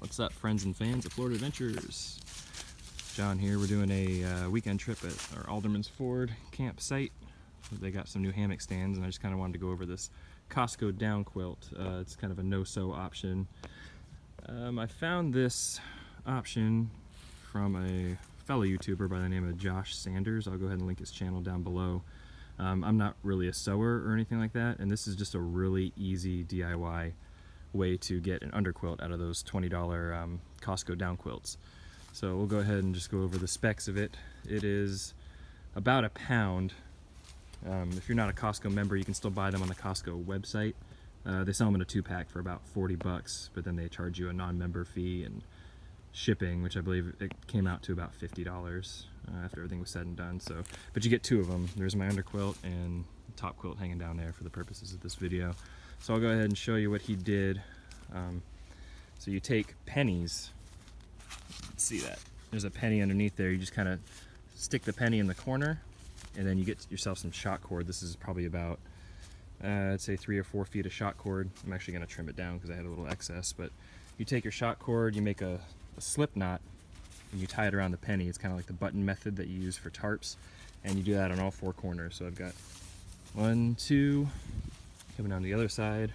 What's up, friends and fans of Florida Adventures? John here. We're doing a weekend trip at our Alderman's Ford campsite. They got some new hammock stands, and I just kind of wanted to go over this Costco down quilt. It's kind of a no-sew option. I found this option from a fellow YouTuber by the name of Josh Sanders. I'll go ahead and link his channel down below. I'm not really a sewer or anything like that, and this is just a really easy DIY way to get an underquilt out of those $20 Costco down quilts. So we'll go ahead and just go over the specs of it. It is about a pound. If you're not a Costco member, you can still buy them on the Costco website. They sell them in a 2-pack for about 40 bucks, but then they charge you a non-member fee and shipping, which I believe it came out to about $50 after everything was said and done. So, but you get 2 of them. There's my underquilt and top quilt hanging down there for the purposes of this video. So I'll go ahead and show you what he did. So you take pennies. Let's see that. There's a penny underneath there. You just kind of stick the penny in the corner, and then you get yourself some shot cord. This is probably about, I'd say 3 or 4 feet of shot cord. I'm actually going to trim it down because I had a little excess. But you take your shot cord, you make a slip knot, and you tie it around the penny. It's kind of like the button method that you use for tarps, and you do that on all 4 corners. So I've got 1, 2, coming down the other side.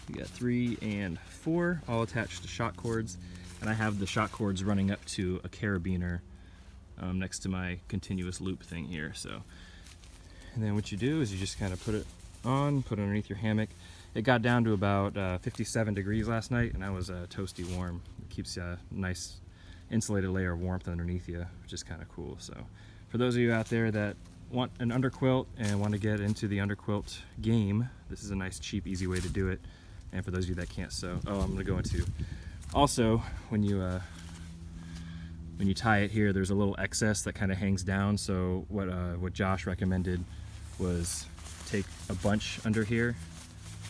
You got 3 and 4, all attached to shot cords, and I have the shot cords running up to a carabiner next to my continuous loop thing here. So, and then what you do is you just kind of put it on, put it underneath your hammock. It got down to about 57 degrees last night, and I was toasty warm. It keeps a nice insulated layer of warmth underneath you, which is kind of cool. So for those of you out there that want an underquilt and want to get into the underquilt game, this is a nice, cheap, easy way to do it. And for those of you that can't sew, I'm going to go into also when you tie it here, there's a little excess that kind of hangs down. So what Josh recommended was take a bunch under here,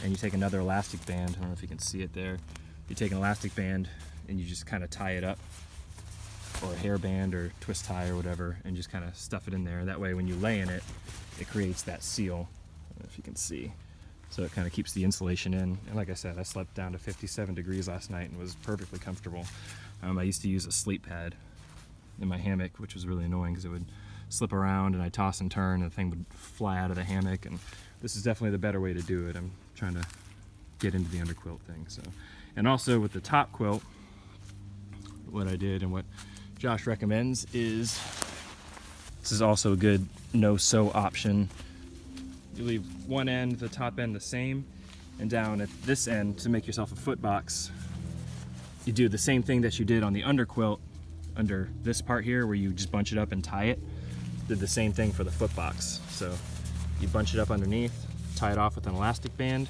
and you take another elastic band. I don't know if you can see it there. You take an elastic band and you just kind of tie it up, or a hairband or twist tie or whatever, and just kind of stuff it in there. That way when you lay in it, it creates that seal. I don't know if you can see. So it kind of keeps the insulation in. And like I said, I slept down to 57 degrees last night and was perfectly comfortable. I used to use a sleep pad in my hammock, which was really annoying because it would slip around and I'd toss and turn and the thing would fly out of the hammock. And this is definitely the better way to do it. I'm trying to get into the underquilt thing. So, and also with the top quilt, what I did and what Josh recommends is, this is also a good no-sew option. You leave one end, the top end, the same, and down at this end, to make yourself a foot box, you do the same thing that you did on the underquilt under this part here, where you just bunch it up and tie it. Did the same thing for the foot box. So you bunch it up underneath, tie it off with an elastic band,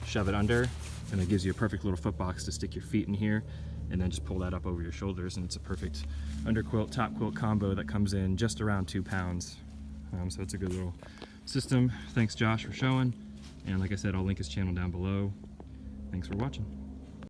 shove it under, and it gives you a perfect little foot box to stick your feet in here, and then just pull that up over your shoulders, and it's a perfect underquilt, top quilt combo that comes in just around 2 pounds. So it's a good little system. Thanks Josh for showing, and like I said, I'll link his channel down below. Thanks for watching.